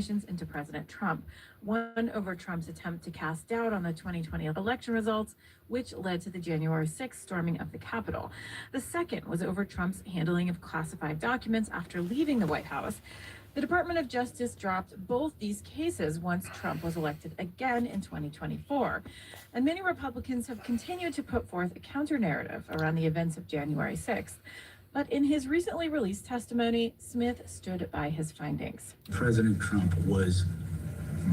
investigations into President Trump. One over Trump's attempt to cast doubt on the 2020 election results, which led to the January 6th storming of the Capitol. The second was over Trump's handling of classified documents after leaving the White House. The Department of Justice dropped both these cases once Trump was elected again in 2024. And many Republicans have continued to put forth a counter-narrative around the events of January 6th. But in his recently released testimony, Smith stood by his findings. President Trump was,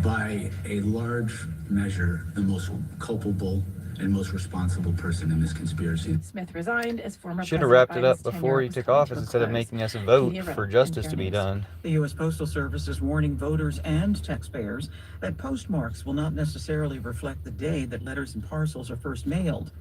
by a large measure, the most culpable and most responsible person in this conspiracy. Smith resigned as former Should have President wrapped it up Biden's before he tenure took was coming office to a instead of close. making us vote Media for Row, justice to NPR be News. done. The U.S. Postal Service is warning voters and taxpayers that postmarks will not necessarily reflect the day that letters and parcels are first mailed.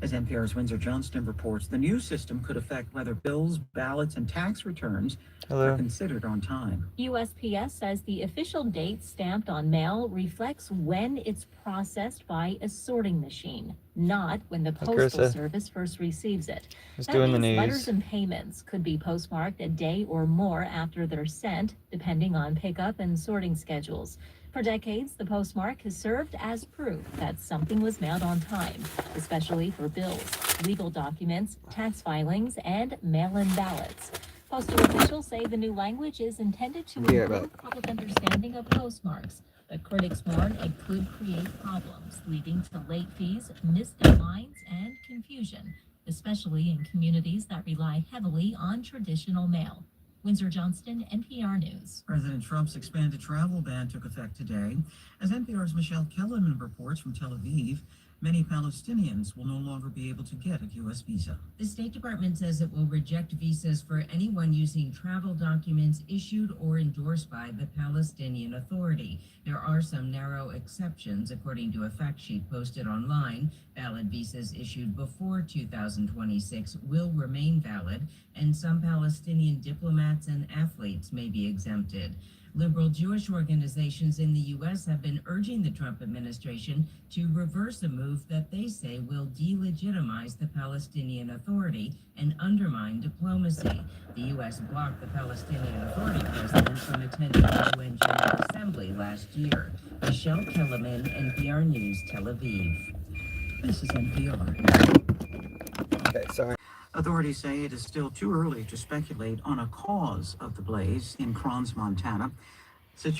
As NPR's Windsor Johnston reports, the new system could affect whether bills, ballots, and tax returns are considered on time. USPS says the official date stamped on mail reflects when it's processed by a sorting machine, not when the Postal Service first receives it. Just That doing the means news. letters and payments could be postmarked a day or more after they're sent, depending on pickup and sorting schedules. For decades, the postmark has served as proof that something was mailed on time, especially for bills, legal documents, tax filings, and mail-in ballots. Postal officials say the new language is intended to improve public understanding of postmarks, but critics warn it could create problems, leading to late fees, missed deadlines, and confusion, especially in communities that rely heavily on traditional mail. Windsor Johnston, NPR News. President Trump's expanded travel ban took effect today. As NPR's Michelle Kellerman reports from Tel Aviv, many Palestinians will no longer be able to get a U.S. visa. The State Department says it will reject visas for anyone using travel documents issued or endorsed by the Palestinian Authority. There are some narrow exceptions, according to a fact sheet posted online. Valid visas issued before 2026 will remain valid, and some Palestinian diplomats and athletes may be exempted. Liberal Jewish organizations in the U.S. have been urging the Trump administration to reverse a move that they say will delegitimize the Palestinian Authority and undermine diplomacy. The U.S. blocked the Palestinian Authority president from attending the UN General Assembly last year. Michelle Kellerman, NPR News, Tel Aviv. This is NPR. Okay, sorry. Authorities say it is still too early to speculate on a cause of the blaze in Kranz, Montana. Situation